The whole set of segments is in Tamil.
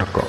நக்கோ.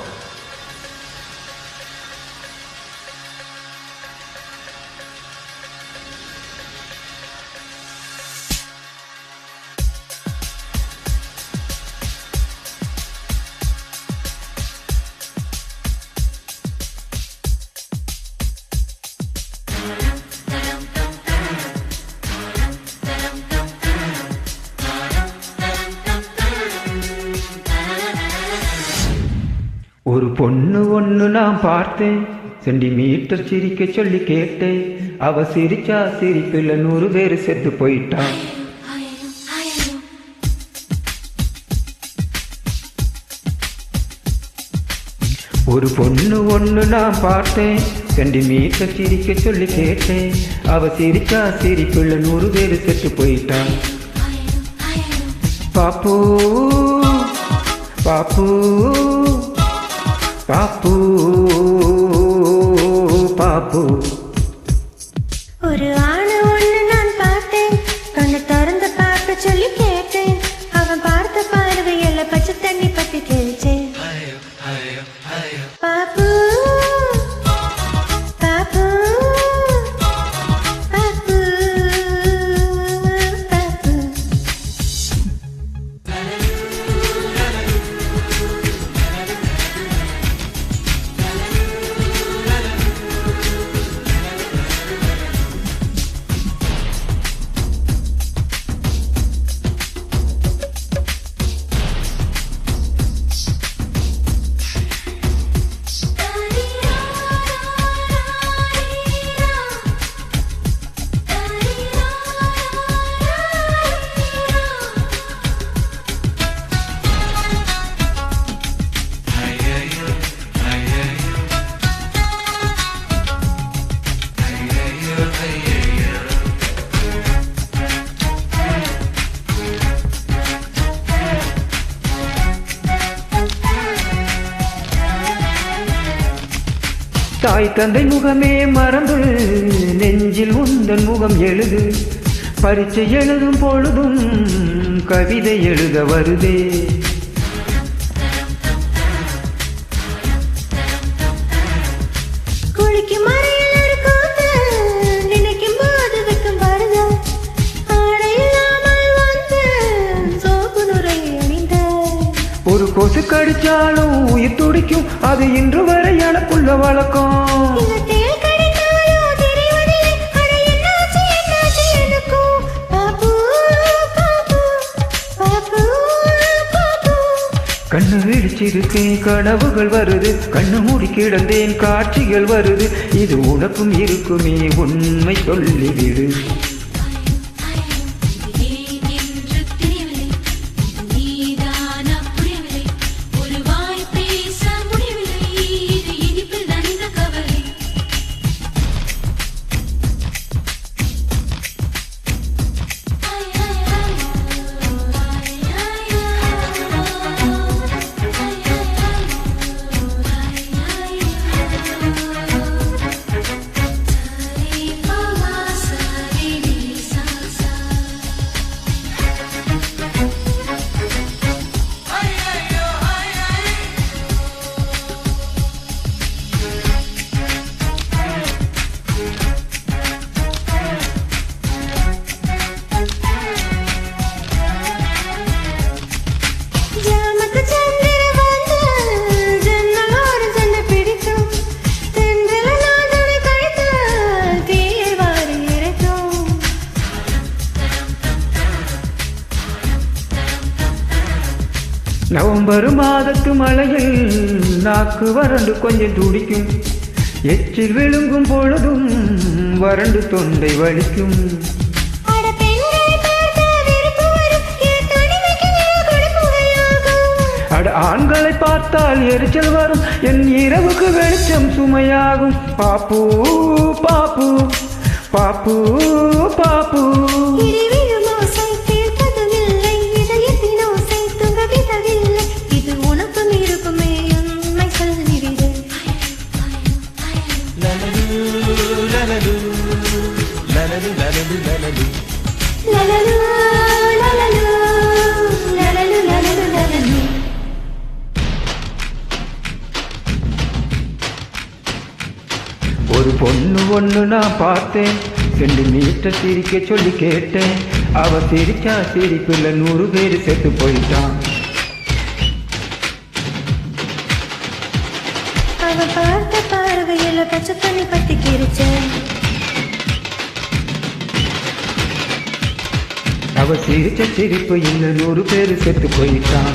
ஒரு பொண்ணு ஒண்ணு நான் பார்த்தேன், சென்டிமீட்டர் சிரிக்க சொல்லி கேட்டேன். அவ சிரிச்சா சிரிப்பில் 100 பேர் செத்து போயிட்டான். ஒரு பொண்ணு ஒண்ணு நான் பார்த்தேன், சென்டிமீட்டர் சிரிக்க சொல்லி கேட்டேன். அவ சிரிச்சா சிரிப்பில் 100 பேர் செத்து போயிட்டான். பாப்பு பாப்பு பாப்பு பாப்பு. ஒரு ஆணு ஒண்ணு நான் பார்த்தேன், கண்ணு திறந்து பார்க்க சொல்லி கேட்டேன். அவன் பார்த்த பார்வையில பச்சை தண்ணி பத்தி தெளிச்சேன். பாப்பு பாப்பு பாப்பு பாப்பு. தாய் தந்தை முகமே மறந்து நெஞ்சில் உந்தன் முகம் எழுது. பரீட்சை எழுதும் பொழுதும் கவிதை எழுத வருதே. குளிக்கும் மறையில் எடுக்காது, நினைக்கும் போது வெக்கம் வருது. ஆடை இல்லாமல் வந்து சோப்பு நுரை அணிந்த. ஒரு கொசு கடிச்சாலும் உயிர் துடிக்கும், அது இன்று வரை எனக்குள்ள வழக்கம். கண்ணு விழிச்சிருக்கேன், கனவுகள் வருது. கண்ணு மூடி கிடந்தேன், காட்சிகள் வருது. இது உனக்கும் இருக்குமே, உண்மை சொல்லிவிடு. நவம்பர் மாதத்து மழையில் நாக்கு வறண்டு கொஞ்சம் துடிக்கும். எச்சில் விழுங்கும் பொழுதும் வறண்டு தொண்டை வலிக்கும். அட ஆண்களை பார்த்தால் எரிச்சல் வரும், என் இரவுக்கு வெளிச்சம் சுமையாகும். பாப்பு பாப்பு பாப்பு பாப்பு. ஒரு பொண்ணு ஒண்ணு நான் பார்த்தேன், சென்டிமீட்டர் சிரிக்க சொல்லி கேட்டேன். அவ சிரிச்சா சிரிப்புல 100 பேர் செத்து போயிட்டான். அவ பார்த்த பார்வையில பச்சை தண்ணி பத்தி கிரிச்சேன். அவ சிரிச்ச சிரிப்பு இன்னும் 100 பேர் செத்து போயிட்டான்.